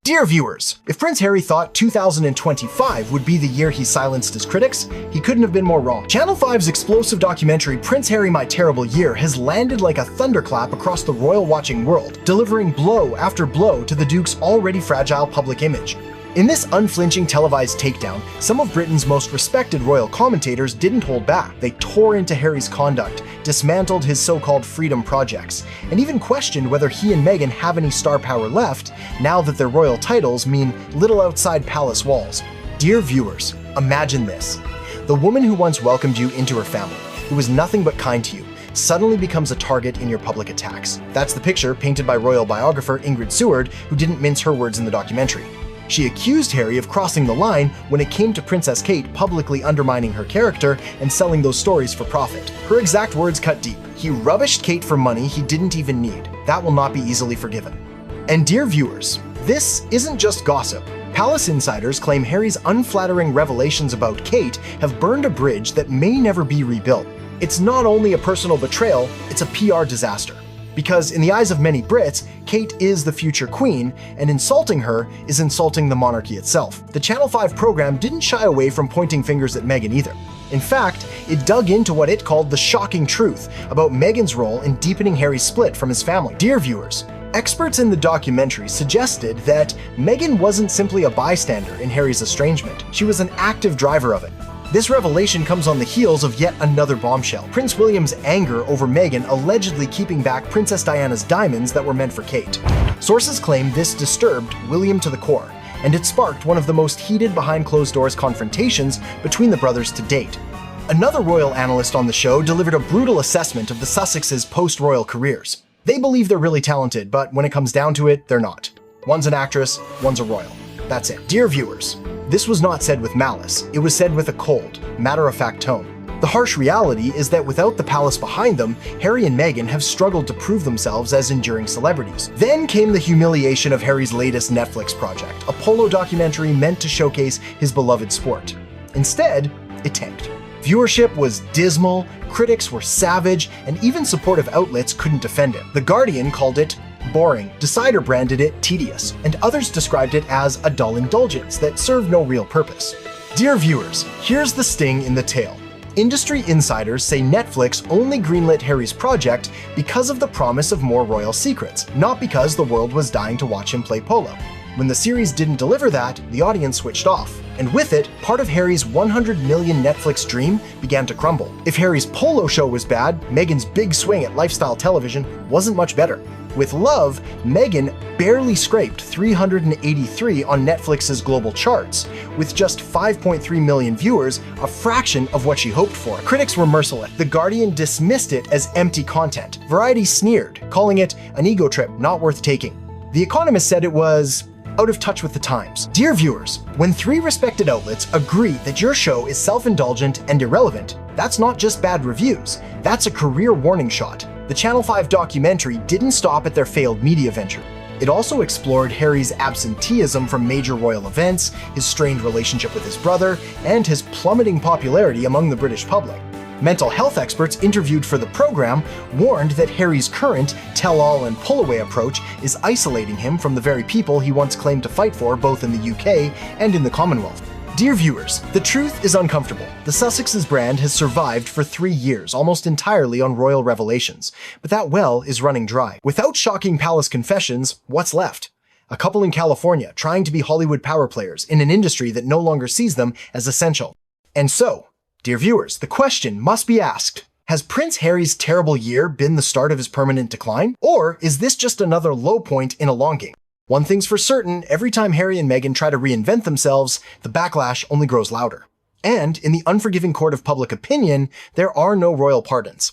Dear viewers, if Prince Harry thought 2025 would be the year he silenced his critics, he couldn't have been more wrong. Channel 5's explosive documentary Prince Harry: My Terrible Year has landed like a thunderclap across the royal watching world, delivering blow after blow to the Duke's already fragile public image. In this unflinching televised takedown, some of Britain's most respected royal commentators didn't hold back. They tore into Harry's conduct, dismantled his so-called freedom projects, and even questioned whether he and Meghan have any star power left now that their royal titles mean little outside palace walls. Dear viewers, imagine this. The woman who once welcomed you into her family, who was nothing but kind to you, suddenly becomes a target in your public attacks. That's the picture painted by royal biographer Ingrid Seward, who didn't mince her words in the documentary. She accused Harry of crossing the line when it came to Princess Kate publicly undermining her character and selling those stories for profit. Her exact words cut deep. He rubbished Kate for money he didn't even need. That will not be easily forgiven. And dear viewers, this isn't just gossip. Palace insiders claim Harry's unflattering revelations about Kate have burned a bridge that may never be rebuilt. It's not only a personal betrayal, it's a PR disaster. Because in the eyes of many Brits, Kate is the future queen, and insulting her is insulting the monarchy itself. The Channel 5 program didn't shy away from pointing fingers at Meghan either. In fact, it dug into what it called the shocking truth about Meghan's role in deepening Harry's split from his family. Dear viewers, experts in the documentary suggested that Meghan wasn't simply a bystander in Harry's estrangement. She was an active driver of it. This revelation comes on the heels of yet another bombshell: Prince William's anger over Meghan allegedly keeping back Princess Diana's diamonds that were meant for Kate. Sources claim this disturbed William to the core, and it sparked one of the most heated behind-closed-doors confrontations between the brothers to date. Another royal analyst on the show delivered a brutal assessment of the Sussexes' post-royal careers. They believe they're really talented, but when it comes down to it, they're not. One's an actress, one's a royal. That's it. Dear viewers, this was not said with malice. It was said with a cold, matter-of-fact tone. The harsh reality is that without the palace behind them, Harry and Meghan have struggled to prove themselves as enduring celebrities. Then came the humiliation of Harry's latest Netflix project, a polo documentary meant to showcase his beloved sport. Instead, it tanked. Viewership was dismal, critics were savage, and even supportive outlets couldn't defend it. The Guardian called it boring, Decider branded it tedious, and others described it as a dull indulgence that served no real purpose. Dear viewers, here's the sting in the tail. Industry insiders say Netflix only greenlit Harry's project because of the promise of more royal secrets, not because the world was dying to watch him play polo. When the series didn't deliver that, the audience switched off. And with it, part of Harry's 100 million Netflix dream began to crumble. If Harry's polo show was bad, Meghan's big swing at lifestyle television wasn't much better. With Love, Meghan barely scraped 383 on Netflix's global charts, with just 5.3 million viewers, a fraction of what she hoped for. Critics were merciless. The Guardian dismissed it as empty content. Variety sneered, calling it an ego trip not worth taking. The Economist said it was out of touch with the times. Dear viewers, when three respected outlets agree that your show is self-indulgent and irrelevant, that's not just bad reviews, that's a career warning shot. The Channel 5 documentary didn't stop at their failed media venture. It also explored Harry's absenteeism from major royal events, his strained relationship with his brother, and his plummeting popularity among the British public. Mental health experts interviewed for the program warned that Harry's current tell-all and pull-away approach is isolating him from the very people he once claimed to fight for both in the UK and in the Commonwealth. Dear viewers, the truth is uncomfortable. The Sussexes brand has survived for 3 years, almost entirely on royal revelations, but that well is running dry. Without shocking palace confessions, what's left? A couple in California trying to be Hollywood power players in an industry that no longer sees them as essential. And so, dear viewers, the question must be asked: has Prince Harry's terrible year been the start of his permanent decline? Or is this just another low point in a long game? One thing's for certain, every time Harry and Meghan try to reinvent themselves, the backlash only grows louder. And in the unforgiving court of public opinion, there are no royal pardons.